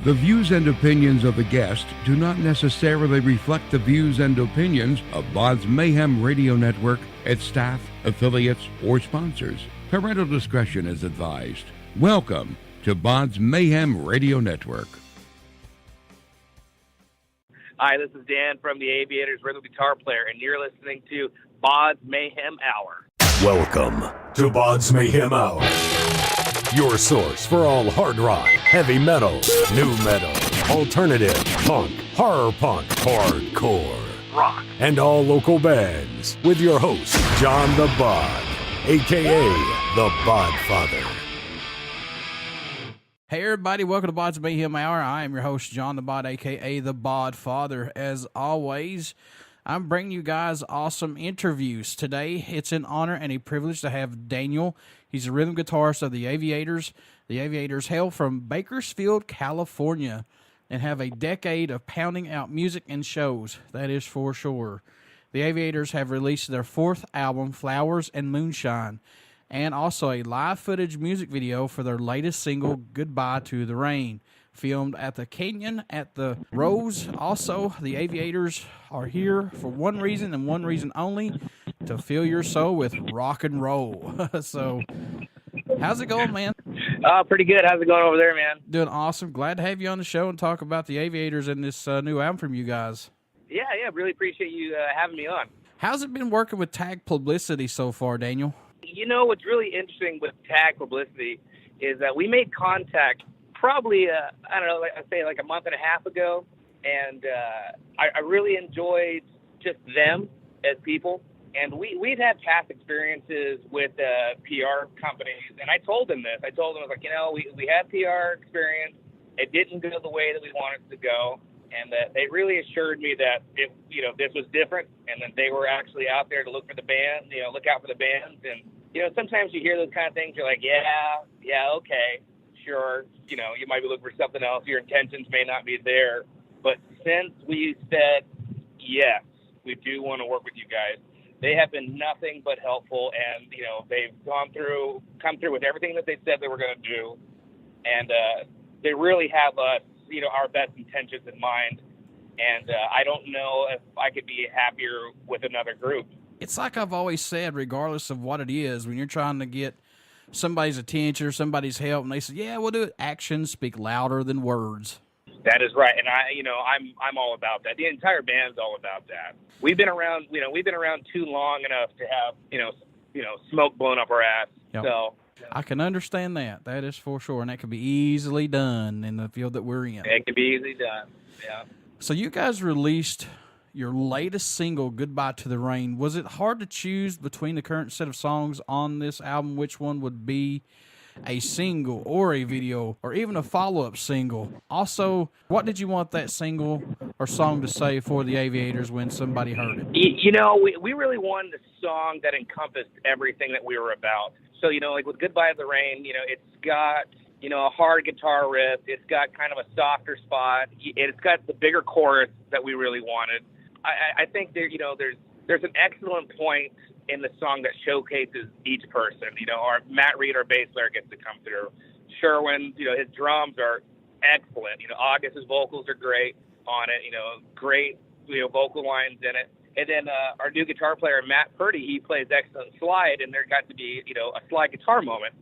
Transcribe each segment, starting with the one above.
The views and opinions of the guest do not necessarily reflect the views and opinions of BODS Mayhem Radio Network, its staff, affiliates, or sponsors. Parental discretion is advised. Welcome to BODS Mayhem Radio Network. Hi, this is Dan from the Aviators, rhythm guitar player, and you're listening to BODS Mayhem Hour. Welcome to BODS Mayhem Hour, your source for all hard rock, heavy metal, new metal, alternative, punk, horror punk, hardcore, rock, and all local bands, with your host, John the Bod, a.k.a. the Bodfather. Hey everybody, welcome to BODS Mayhem Hour. I am your host, John the Bod, a.k.a. the Bodfather. As always, I'm bringing you guys awesome interviews. Today, it's an honor and a privilege to have Daniel. He's a rhythm guitarist of the Aviators. The Aviators hail from Bakersfield, California, and have a decade of pounding out music and shows, that is for sure. The Aviators have released their fourth album, Flowers and Moonshine, and also a live footage music video for their latest single, Goodbye to the Rain, filmed at the Canyon at the Rose. Also, the Aviators are here for one reason and one reason only, to fill your soul with rock and roll. So, how's it going, man? Pretty good. How's it going over there, man? Doing awesome. Glad to have you on the show and talk about the Aviators and this new album from you guys. Yeah, really appreciate you having me on. How's it been working with tag publicity so far, Daniel? You know, what's really interesting with tag publicity is that we made contact probably, like a month and a half ago, and I really enjoyed just them as people. And we've had past experiences with PR companies, and I told them this. I was like, we had PR experience. It didn't go the way that we wanted it to go, and that they really assured me that this was different, and that they were actually out there to look for the band, look out for the bands. And sometimes you hear those kind of things, you're like, yeah, okay, sure. You might be looking for something else. Your intentions may not be there, but since we said yes, we do want to work with you guys, they have been nothing but helpful, and they've come through with everything that they said they were going to do, and they really have us, our best intentions in mind. And I don't know if I could be happier with another group. It's like I've always said, regardless of what it is, when you're trying to get somebody's attention or somebody's help, and they say, "Yeah, we'll do it." Actions speak louder than words. That is right, and I'm all about that. The entire band's all about that. We've been around too long enough to have smoke blown up our ass. Yep. So I can understand that. That is for sure, and that can be easily done in the field that we're in. It can be easily done. Yeah. So you guys released your latest single, Goodbye to the Rain. Was it hard to choose between the current set of songs on this album which one would be a single or a video or even a follow-up single? Also, what did you want that single or song to say for the Aviators when somebody heard it? We really wanted a song that encompassed everything that we were about. So, like with Goodbye to the Rain, it's got, a hard guitar riff. It's got kind of a softer spot. It's got the bigger chorus that we really wanted. I think there's an excellent point in the song that showcases each person. Our Matt Reed, our bass player, gets to come through. Sherwin, his drums are excellent. August's vocals are great on it. Great, vocal lines in it. And then our new guitar player, Matt Purdy, he plays excellent slide, and there got to be, a slide guitar moment.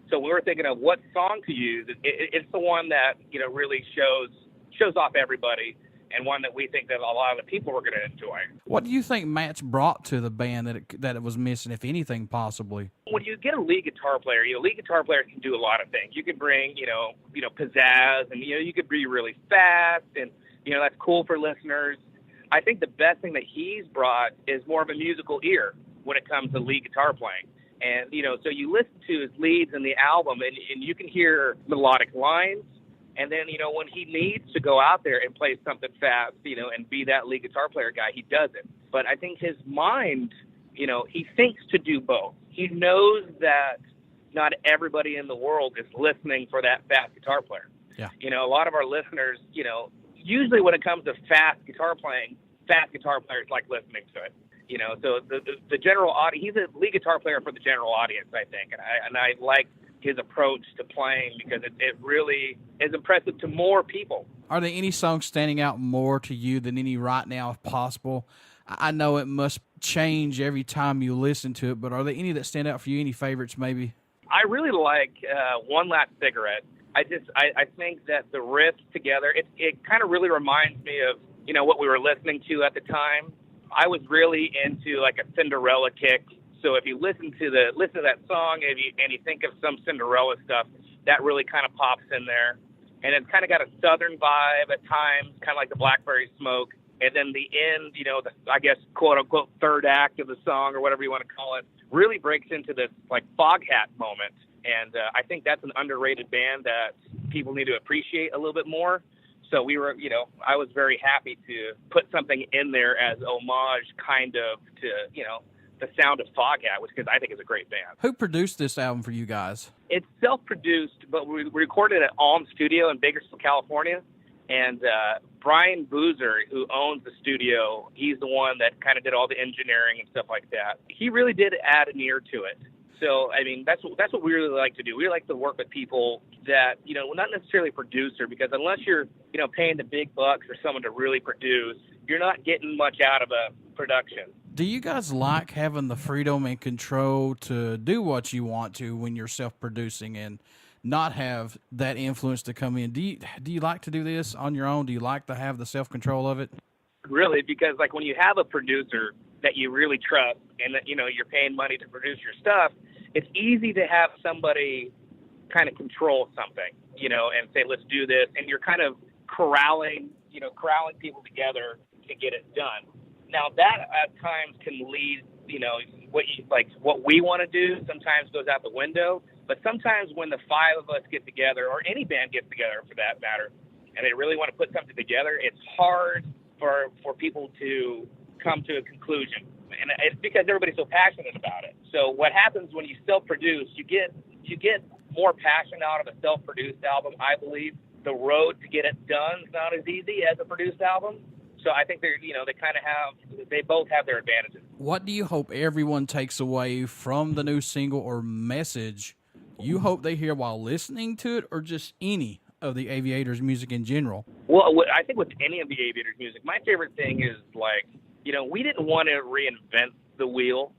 So we were thinking of what song to use. It's the one that, really shows off everybody, and one that we think that a lot of the people were going to enjoy. What do you think Matt's brought to the band that it was missing, if anything, possibly? When you get a lead guitar player, lead guitar players can do a lot of things. You can bring, pizzazz, and, you could be really fast, and, that's cool for listeners. I think the best thing that he's brought is more of a musical ear when it comes to lead guitar playing. And, so you listen to his leads in the album, and you can hear melodic lines. And then, when he needs to go out there and play something fast, and be that lead guitar player guy, he does it. But I think his mind, he thinks to do both. He knows that not everybody in the world is listening for that fast guitar player. Yeah. A lot of our listeners, usually when it comes to fast guitar playing, fast guitar players like listening to it. So the general audience, he's a lead guitar player for the general audience, I think. And I like his approach to playing, because it really is impressive to more people. Are there any songs standing out more to you than any right now, if possible? I know it must change every time you listen to it, but are there any that stand out for you? Any favorites, maybe? I really like One Last Cigarette. I think that the riffs together, it kind of really reminds me of, what we were listening to at the time. I was really into like a Cinderella kick. So if you listen to that song and you think of some Cinderella stuff, that really kind of pops in there. And it's kind of got a southern vibe at times, kind of like the Blackberry Smoke. And then the end, I guess, quote unquote, third act of the song, or whatever you want to call it, really breaks into this like fog hat moment. And I think that's an underrated band that people need to appreciate a little bit more. So we were, I was very happy to put something in there as homage kind of to, the sound of Foghat, which I think is a great band. Who produced this album for you guys? It's self-produced, but we recorded at Alm Studio in Bakersfield, California. And Brian Boozer, who owns the studio, he's the one that kind of did all the engineering and stuff like that. He really did add an ear to it. So, I mean, that's what we really like to do. We like to work with people that, not necessarily a producer, because unless you're, paying the big bucks for someone to really produce, you're not getting much out of a production. Do you guys like having the freedom and control to do what you want to when you're self-producing and not have that influence to come in? Do you like to do this on your own? Do you like to have the self-control of it? Really, because like when you have a producer that you really trust and that, you're paying money to produce your stuff, it's easy to have somebody kind of control something, and say, let's do this. And you're kind of corralling people together to get it done. Now that at times can lead, what we want to do sometimes goes out the window. But sometimes when the five of us get together, or any band gets together for that matter, and they really want to put something together, it's hard for people to come to a conclusion. And it's because everybody's so passionate about it. So what happens when you self-produce, you get more passion out of a self-produced album, I believe. The road to get it done is not as easy as a produced album. So I think they both have their advantages. What do you hope everyone takes away from the new single or message you hope they hear while listening to it, or just any of the Aviators music in general? Well, I think with any of the Aviators music, my favorite thing is we didn't want to reinvent the wheel.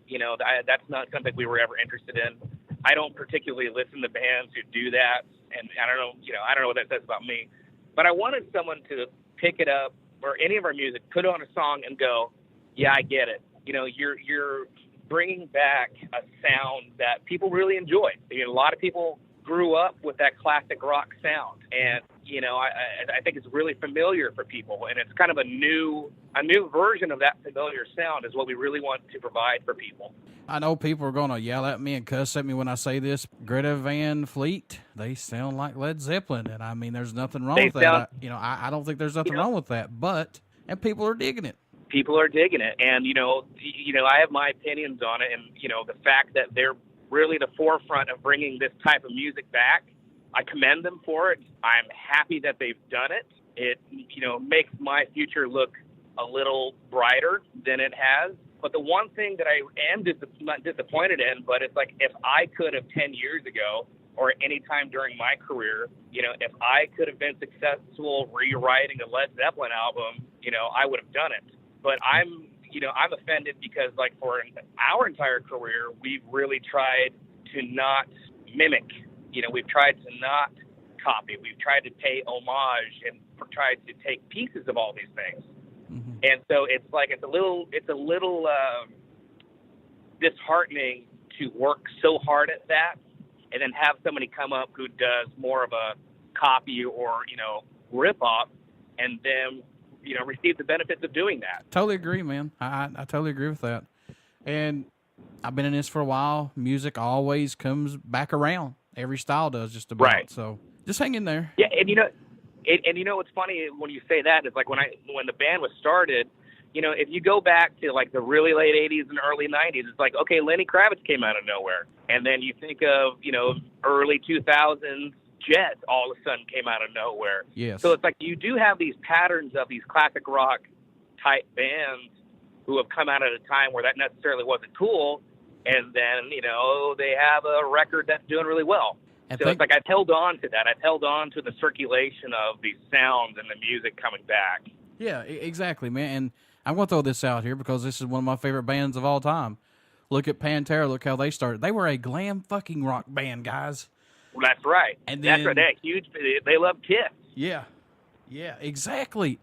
That's not something we were ever interested in. I don't particularly listen to bands who do that, and I don't know what that says about me. But I wanted someone to pick it up, or any of our music, put on a song and go, yeah, I get it. You're bringing back a sound that people really enjoy. A lot of people grew up with that classic rock sound, and I think it's really familiar for people, and it's kind of a new version of that familiar sound is what we really want to provide for people. I know people are going to yell at me and cuss at me when I say this. Greta Van Fleet, they sound like Led Zeppelin, and I mean, there's nothing wrong with that. I don't think there's nothing wrong with that, and people are digging it. People are digging it, and I have my opinions on it, and the fact that they're really the forefront of bringing this type of music back, I commend them for it. I'm happy that they've done it. It makes my future look a little brighter than it has. But the one thing that I am not disappointed in, but it's like if I could have 10 years ago or any time during my career, if I could have been successful rewriting a Led Zeppelin album, I would have done it. But I'm offended because for our entire career, we've really tried to not mimic. We've tried to not copy. We've tried to pay homage and tried to take pieces of all these things. Mm-hmm. And so it's a little disheartening to work so hard at that and then have somebody come up who does more of a copy or, rip off and then, receive the benefits of doing that. Totally agree, man. I totally agree with that. And I've been in this for a while. Music always comes back around. Every style does just about. Right. So just hang in there. Yeah, and what's funny when you say that is when the band was started, if you go back to the really late 80s and early 90s, it's okay, Lenny Kravitz came out of nowhere. And then you think of, early 2000s, Jet all of a sudden came out of nowhere. Yes. So it's you do have these patterns of these classic rock type bands who have come out at a time where that necessarily wasn't cool. And then, they have a record that's doing really well. And so it's like I've held on to that. I've held on to the circulation of these sounds and the music coming back. Yeah, exactly, man. And I'm going to throw this out here because this is one of my favorite bands of all time. Look at Pantera. Look how they started. They were a glam fucking rock band, guys. Well, that's right. And then, that's right. They're huge. They love Kiss. Yeah. Yeah, exactly,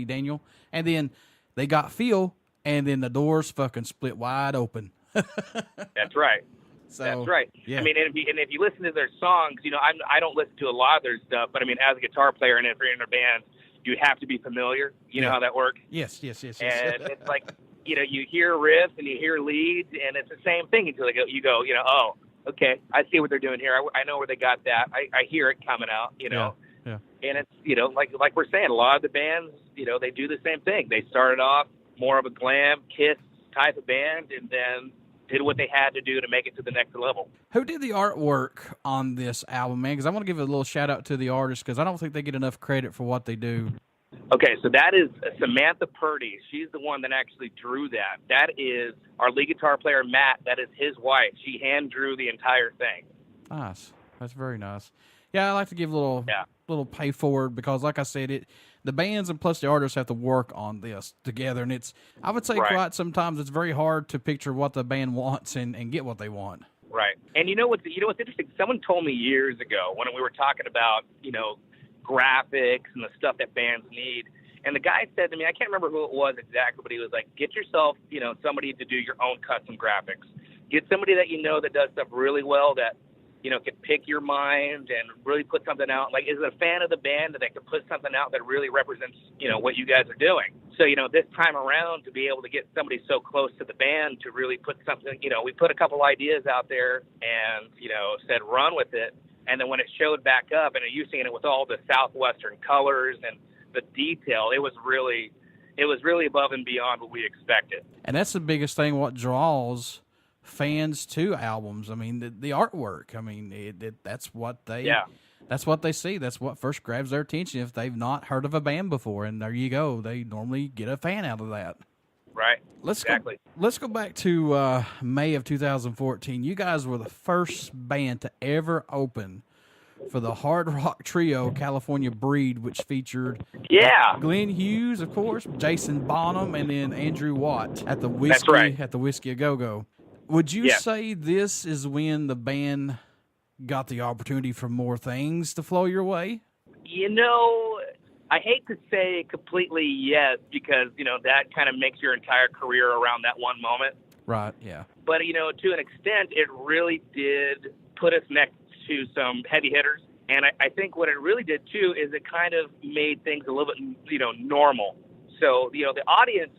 Daniel. And then they got Phil, and then the doors fucking split wide open. That's right. So, that's right. Yeah. I mean, and if you listen to their songs, you know, I don't listen to a lot of their stuff, but I mean, as a guitar player and if you're in a band, you have to be familiar. You know how that works? Yes. And it's like, you know, you hear riffs and you hear leads, and it's the same thing until you go, you know, oh, okay, I see what they're doing here. I know where they got that. I hear it coming out, you know. Yeah. And it's, you know, like we're saying, a lot of the bands, you know, they do the same thing. They started off more of a glam, Kiss type of band, and then did what they had to do to make it to the next level. Who did the artwork on this album, man? Because I want to give a little shout out to the artists because I don't think they get enough credit for what they do. Okay, so that is Samantha Purdy. She's the one that actually drew that. That is our lead guitar player, Matt. That is his wife. She hand drew the entire thing. Nice. That's very nice. Yeah, I like to give a little pay forward because, like I said, the bands and plus the artists have to work on this together, and I would say quite sometimes it's very hard to picture what the band wants and get what they want. Right. And you know what's interesting? Someone told me years ago when we were talking about, you know, graphics and the stuff that bands need, and the guy said to me, I can't remember who it was exactly, but he was like, get yourself, you know, somebody to do your own custom graphics. Get somebody that you know that does stuff really well, that, you know, can pick your mind and really put something out. Like, is a fan of the band that can put something out that really represents, you know, what you guys are doing. So, you know, this time around to be able to get somebody so close to the band to really put something, you know, we put a couple ideas out there and, you know, said run with it. And then when it showed back up and you seeing it with all the Southwestern colors and the detail, it was really above and beyond what we expected. And that's the biggest thing, what draws fans to albums. I mean, the artwork. I mean, that's what they see. That's what first grabs their attention if they've not heard of a band before. And there you go. They normally get a fan out of that. Right. Let's go back to May of 2014. You guys were the first band to ever open for the hard rock trio California Breed, which featured Glenn Hughes, of course, Jason Bonham, and then Andrew Watt at the Whiskey A Go Go. Would you say this is when the band got the opportunity for more things to flow your way? You know, I hate to say completely yes, because, you know, that kind of makes your entire career around that one moment. Right, yeah. But, you know, to an extent, it really did put us next to some heavy hitters. And I think what it really did, too, is it kind of made things a little bit, you know, normal. So, you know, the audience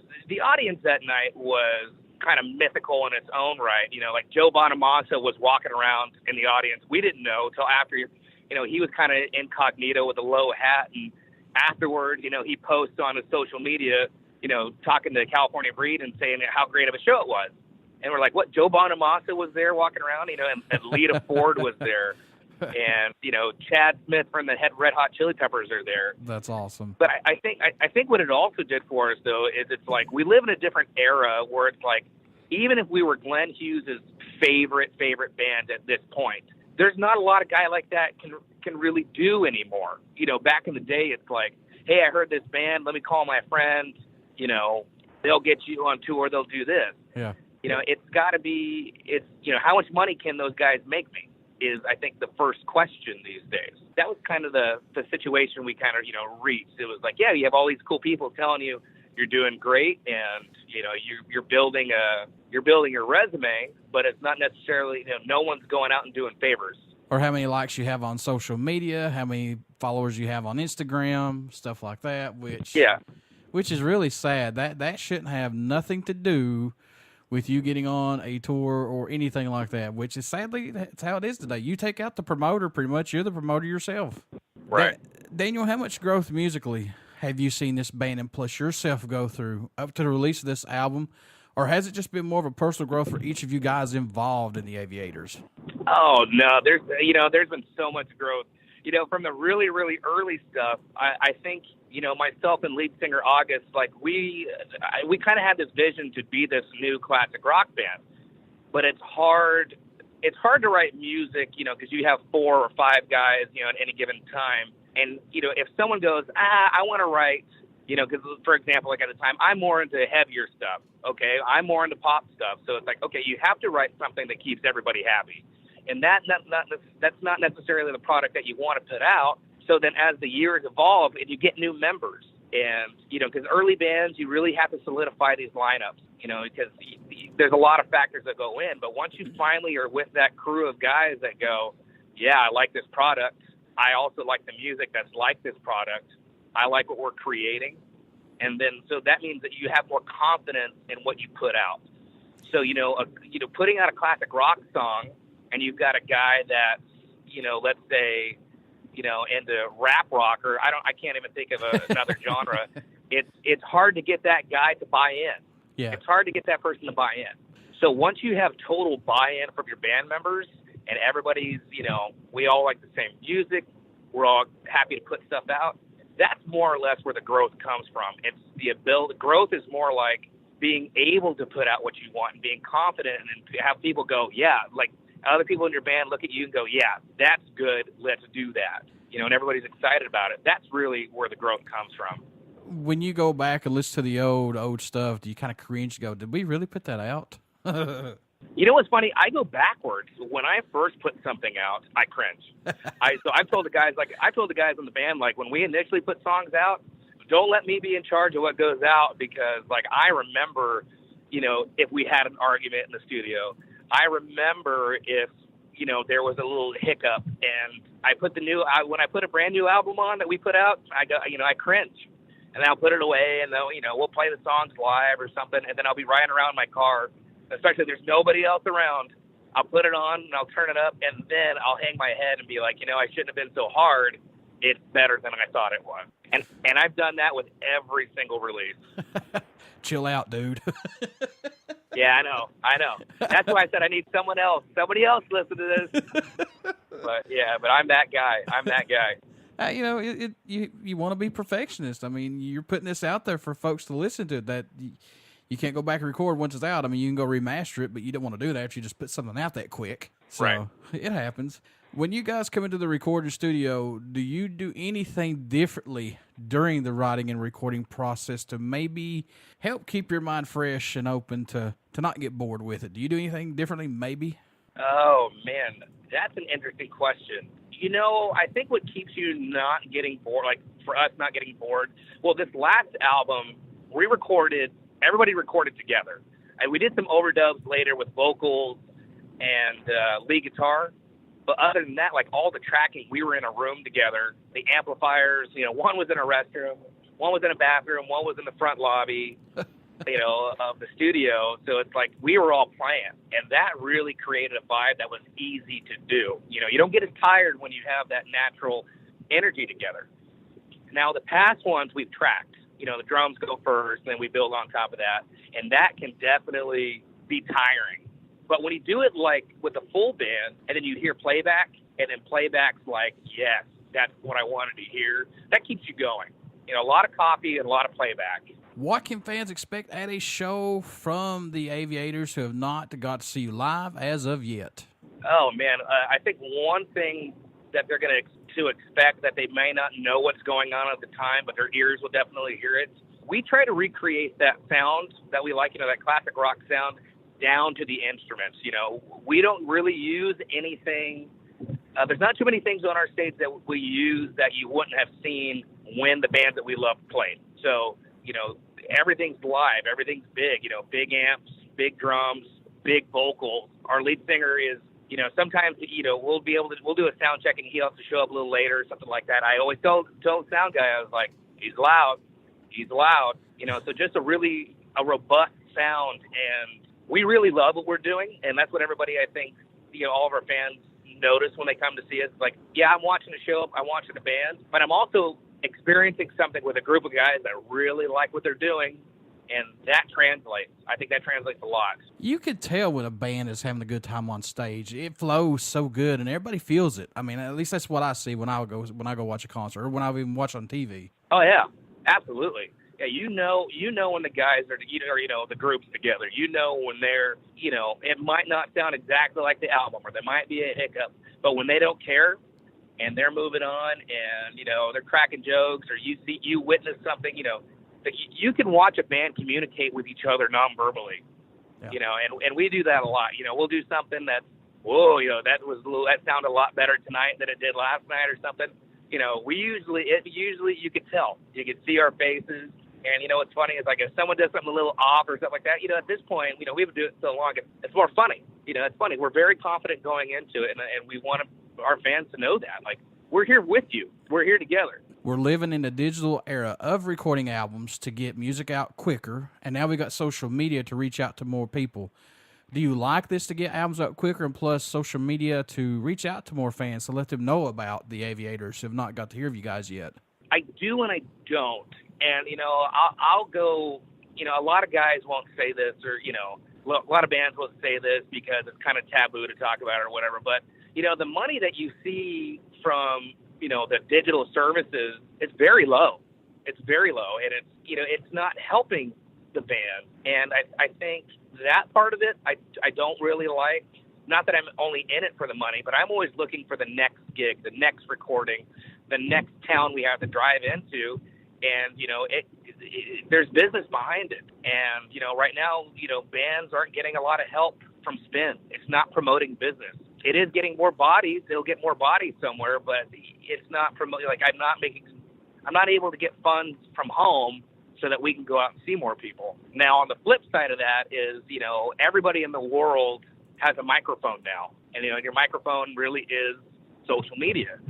that night was kind of mythical in its own right. You know, like Joe Bonamassa was walking around in the audience. We didn't know till after, you know, he was kind of incognito with a low hat, and afterward, you know, he posts on his social media, you know, talking to California Breed and saying how great of a show it was. And we're like, what, Joe Bonamassa was there walking around, you know, and Lita Ford was there. And, you know, Chad Smith from the Red Hot Chili Peppers are there. That's awesome. But I think what it also did for us, though, is it's like we live in a different era where it's like, even if we were Glenn Hughes' favorite band at this point, there's not a lot of guy like that can really do anymore. You know, back in the day, it's like, hey, I heard this band, let me call my friends, you know, they'll get you on tour, they'll do this. Yeah. You know, it's got to be, you know, how much money can those guys make me is, I think, the first question these days. That was kind of the situation we kind of, you know, reached. It was like, yeah, you have all these cool people telling you you're doing great, and, you know, you're building your resume, but it's not necessarily, you know, no one's going out and doing favors. Or how many likes you have on social media, how many followers you have on Instagram, stuff like that, which is really sad. That shouldn't have nothing to do with you getting on a tour or anything like that, which is sadly, that's how it is today. You take out the promoter, pretty much, you're the promoter yourself. Right. Daniel, how much growth musically have you seen this band and plus yourself go through up to the release of this album? Or has it just been more of a personal growth for each of you guys involved in the Aviators? Oh, no, there's been so much growth. You know, from the really, really early stuff, I think, you know, myself and lead singer August, like we kind of had this vision to be this new classic rock band, but it's hard it's hard to write music, because you have 4 or 5 guys, at any given time. And, if someone goes, I want to write, because, for example, like at the time, I'm more into heavier stuff, okay? I'm more into pop stuff. So it's like, okay, you have to write something that keeps everybody happy. And that's not necessarily the product that you want to put out. So then as the years evolve and you get new members, and, because early bands, you really have to solidify these lineups, because there's a lot of factors that go in. But once you finally are with that crew of guys that go, yeah, I like this product. I also like the music that's like this product. I like what we're creating. And then, so that means that you have more confidence in what you put out. So, putting out a classic rock song, and you've got a guy that's, let's say, into rap rock, or I can't even think of another genre. It's hard to get that guy to buy in. Yeah. It's hard to get that person to buy in. So once you have total buy-in from your band members, and everybody's, we all like the same music, we're all happy to put stuff out, that's more or less where the growth comes from. It's the ability. Growth is more like being able to put out what you want and being confident, and have people go, yeah, like other people in your band look at you and go, yeah, that's good, let's do that. And everybody's excited about it. That's really where the growth comes from. When you go back and listen to the old stuff, do you kind of cringe, go, did we really put that out? You know what's funny? I go backwards. When I first put something out, I cringe. So I've told the guys, in the band, like, when we initially put songs out, don't let me be in charge of what goes out, because, like, I remember, if we had an argument in the studio, I remember if, there was a little hiccup, and when I put a brand new album on that we put out, I go, I cringe, and I'll put it away, and then, we'll play the songs live or something, and then I'll be riding around in my car, especially if there's nobody else around. I'll put it on and I'll turn it up, and then I'll hang my head and be like, I shouldn't have been so hard. It's better than I thought it was. And I've done that with every single release. Chill out, dude. Yeah, I know. That's why I said I need someone else. Somebody else listen to this. But I'm that guy. You want to be perfectionist. I mean, you're putting this out there for folks to listen to. That you can't go back and record once it's out. I mean, you can go remaster it, but you don't want to do that if you just put something out that quick. So right. It happens. When you guys come into the recording studio, do you do anything differently during the writing and recording process to maybe help keep your mind fresh and open to not get bored with it? Do you do anything differently, maybe? Oh, man, that's an interesting question. I think what keeps you not getting bored, like for us not getting bored, well, this last album, everybody recorded together. And we did some overdubs later with vocals and lead guitar. But other than that, like all the tracking, we were in a room together. The amplifiers, one was in a restroom, one was in a bathroom, one was in the front lobby, of the studio. So it's like we were all playing. And that really created a vibe that was easy to do. You don't get as tired when you have that natural energy together. Now, the past ones we've tracked. The drums go first, and then we build on top of that. And that can definitely be tiring. But when you do it like with a full band, and then you hear playback, and then playback's like, yes, that's what I wanted to hear, that keeps you going. A lot of copy and a lot of playback. What can fans expect at a show from the Aviators who have not got to see you live as of yet? Oh, man, I think one thing that they're going to expect that they may not know what's going on at the time, but their ears will definitely hear it. We try to recreate that sound that we like, that classic rock sound, down to the instruments. We don't really use anything. There's not too many things on our stage that we use that you wouldn't have seen when the bands that we love played. So, everything's live, everything's big, big amps, big drums, big vocals. Our lead singer is, sometimes, we'll do a sound check and he'll have to show up a little later or something like that. I always tell the sound guy, I was like, he's loud. So just a robust sound, and we really love what we're doing, and that's what everybody, I think, all of our fans notice when they come to see us. Like, yeah, I'm watching a show, I'm watching a band, but I'm also experiencing something with a group of guys that really like what they're doing, and that translates. I think that translates a lot. You could tell when a band is having a good time on stage. It flows so good, and everybody feels it. I mean, at least that's what I see when I go watch a concert, or when I even watch on TV. Oh, yeah, absolutely. Yeah, you know when the guys are, the group's together. You know when they're, it might not sound exactly like the album, or there might be a hiccup, but when they don't care and they're moving on, and they're cracking jokes, or you witness something, you can watch a band communicate with each other non-verbally, and we do that a lot. We'll do something that's, whoa, that sounded a lot better tonight than it did last night, or something. We usually you could tell. You could see our faces. And what's funny is, like, if someone does something a little off or something like that, at this point, we've been doing it so long, it's more funny. It's funny. We're very confident going into it, and we want our fans to know that. Like, we're here with you. We're here together. We're living in a digital era of recording albums to get music out quicker, and now we got social media to reach out to more people. Do you like this, to get albums out quicker, and plus social media to reach out to more fans to let them know about the Aviators who have not got to hear of you guys yet? I do and I don't. And, I'll go, a lot of guys won't say this, or, a lot of bands won't say this because it's kind of taboo to talk about it or whatever. But, the money that you see from, the digital services, it's very low. It's very low. And it's not helping the band. And I think that part of it, I don't really like. Not that I'm only in it for the money, but I'm always looking for the next gig, the next recording, the next town we have to drive into. And, there's business behind it. And, right now, bands aren't getting a lot of help from Spin. It's not promoting business. It is getting more bodies. They'll get more bodies somewhere, but it's not promoting. Like, I'm not able to get funds from home so that we can go out and see more people. Now, on the flip side of that is, everybody in the world has a microphone now. And, your microphone really is social media.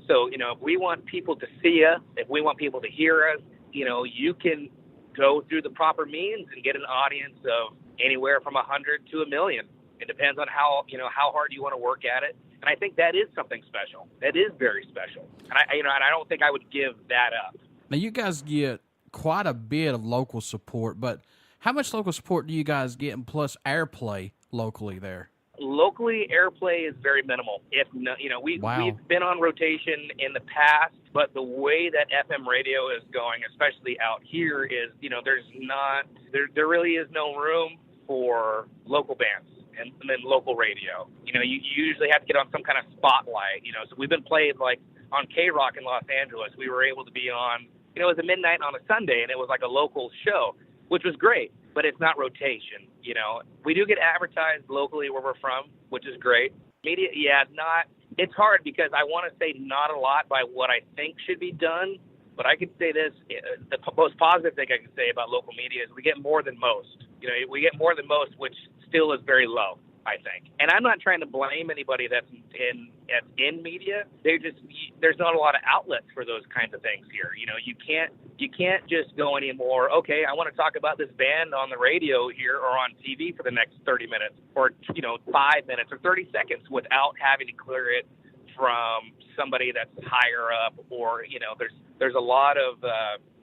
So, if we want people to see us, if we want people to hear us, you can go through the proper means and get an audience of anywhere from 100 to 1 million. It depends on how hard you want to work at it. And I think that is something special. That is very special. And I don't think I would give that up. Now, you guys get quite a bit of local support, but how much local support do you guys get, and plus airplay locally there? Locally, airplay is very minimal. If no, we've been on rotation in the past, but the way that FM radio is going, especially out here, is there really is no room for local bands and then local radio. You usually have to get on some kind of spotlight. So we've been played like on K-Rock in Los Angeles. We were able to be on. It was a midnight on a Sunday, and it was like a local show, which was great. But it's not rotation, We do get advertised locally where we're from, which is great. Media, it's hard because I want to say not a lot by what I think should be done, but I can say this, the most positive thing I can say about local media is we get more than most. We get more than most, which still is very low, I think. And I'm not trying to blame anybody that's in media. There's not a lot of outlets for those kinds of things here. You can't just go anymore. Okay, I want to talk about this band on the radio here or on TV for the next 30 minutes or 5 minutes or 30 seconds without having to clear it from somebody that's higher up, or there's a lot of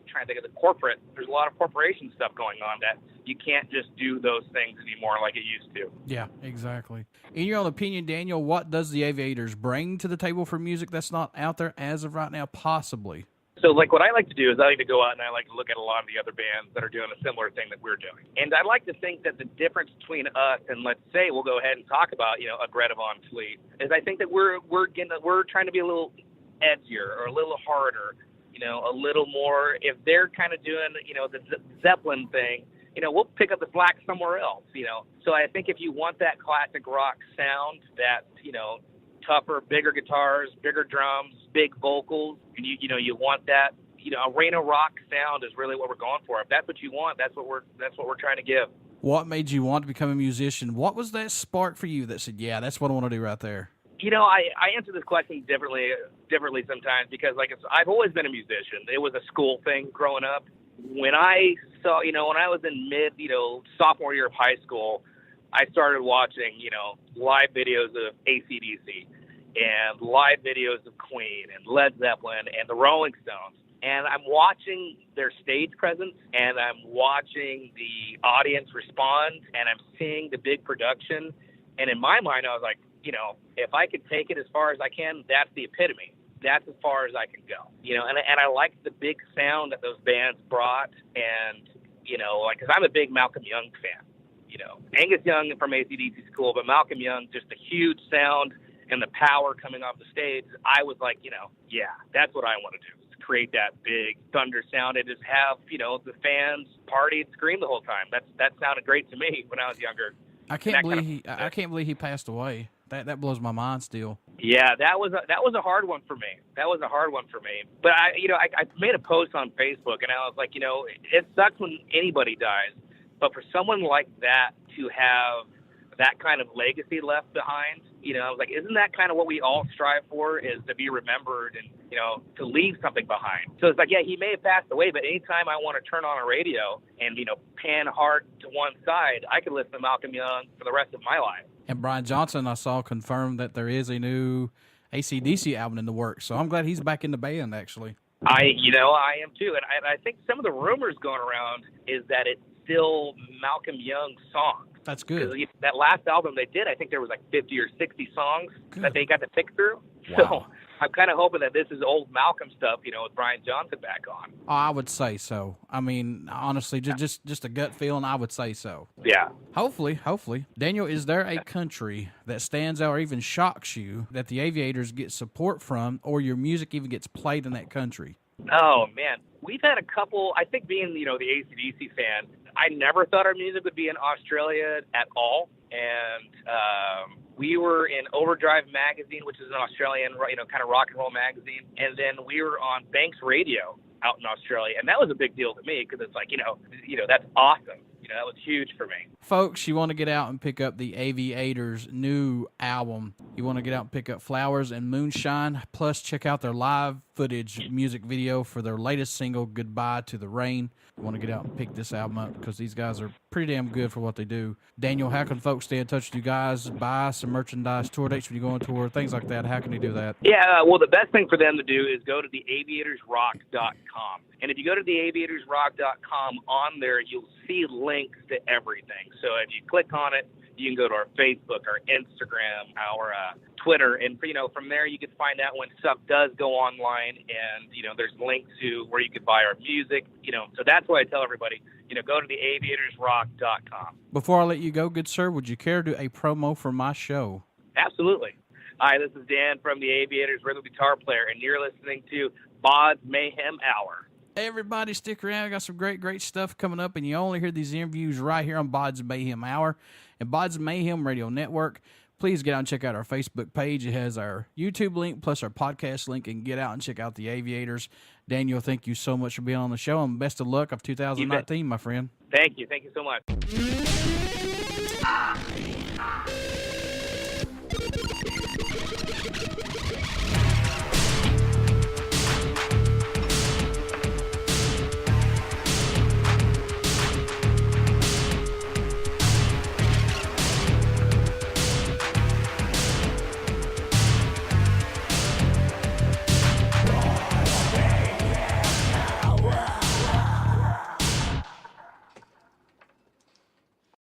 trying to think of the corporate. There's a lot of corporation stuff going on that you can't just do those things anymore like it used to. Yeah, exactly. In your own opinion, Daniel, what does the Aviators bring to the table for music that's not out there as of right now, possibly? So, like, what I like to do is I like to go out and I like to look at a lot of the other bands that are doing a similar thing that we're doing. And I like to think that the difference between us and, let's say, we'll go ahead and talk about, a Greta Von Fleet, is I think that we're trying to be a little edgier or a little harder, a little more. If they're kind of doing, the Zeppelin thing, we'll pick up the slack somewhere else, So I think if you want that classic rock sound, that, tougher, bigger guitars, bigger drums, big vocals, and you want that, arena rock sound is really what we're going for. If that's what you want, that's what we're trying to give. What made you want to become a musician? What was that spark for you that said, yeah, that's what I want to do right there? I answer this question differently sometimes because, I've always been a musician. It was a school thing growing up. When I saw, when I was in sophomore year of high school, I started watching, live videos of AC/DC and live videos of Queen and Led Zeppelin and the Rolling Stones. And I'm watching their stage presence, and I'm watching the audience respond, and I'm seeing the big production. And in my mind, I was like, if I could take it as far as I can, that's the epitome. that's as far as I can go. And I liked the big sound that those bands brought, and because I'm a big Malcolm Young fan. Angus Young from AC/DC is cool, but Malcolm Young, just a huge sound and the power coming off the stage. I was like, yeah, that's what I want to do. Is create that big thunder sound and just have, the fans party and scream the whole time. That sounded great to me when I was younger. I can't believe he passed away. That blows my mind still. Yeah, that was a hard one for me. But I made a post on Facebook and I was like, it sucks when anybody dies, but for someone like that to have that kind of legacy left behind, I was like, isn't that kind of what we all strive for, is to be remembered and, to leave something behind? So it's like, yeah, he may have passed away, but anytime I want to turn on a radio and, pan hard to one side, I could listen to Malcolm Young for the rest of my life. And Brian Johnson, I saw, confirmed that there is a new AC/DC album in the works. So I'm glad he's back in the band, actually. I am too. And I think some of the rumors going around is that it's still Malcolm Young's songs. That's good. That last album they did, I think there was like 50 or 60 songs that they got to pick through. Wow. So I'm kind of hoping that this is old Malcolm stuff, with Brian Johnson back on. Oh, I would say so. I mean, honestly, just a gut feeling, I would say so. Yeah. Hopefully. Daniel, is there a country that stands out or even shocks you that the Aviators get support from, or your music even gets played in that country? Oh, man. We've had a couple, I think being, the AC/DC fan, I never thought our music would be in Australia at all. And we were in Overdrive magazine, which is an Australian, kind of rock and roll magazine. And then we were on Banks Radio out in Australia. And that was a big deal to me because it's like, that's awesome. That was huge for me. Folks, you want to get out and pick up the Aviators' new album. You want to get out and pick up Flowers and Moonshine. Plus, check out their live footage music video for their latest single, Goodbye to the Rain. You want to get out and pick this album up because these guys are pretty damn good for what they do. Daniel, how can folks stay in touch with you guys, buy some merchandise, tour dates when you go on tour, things like that? How can they do that? Yeah, well, the best thing for them to do is go to theaviatorsrock.com. And if you go to theaviatorsrock.com, on there, you'll see links to everything. So if you click on it, you can go to our Facebook, our Instagram, our Twitter, and from there you can find out when stuff does go online, and there's links to where you can buy our music. So that's why I tell everybody, go to theaviatorsrock.com. Before I let you go, good sir, would you care to do a promo for my show? Absolutely. Hi, this is Dan from the Aviators, rhythm guitar player, and you're listening to BODS Mayhem Hour. Everybody stick around. I got some great stuff coming up, and you only hear these interviews right here on BODS Mayhem Hour and BODS Mayhem Radio Network. Please get out and check out our Facebook page. It has our YouTube link plus our podcast link, and get out and check out the Aviators. Daniel, thank you so much for being on the show, and best of luck of 2019, my friend. Thank you so much.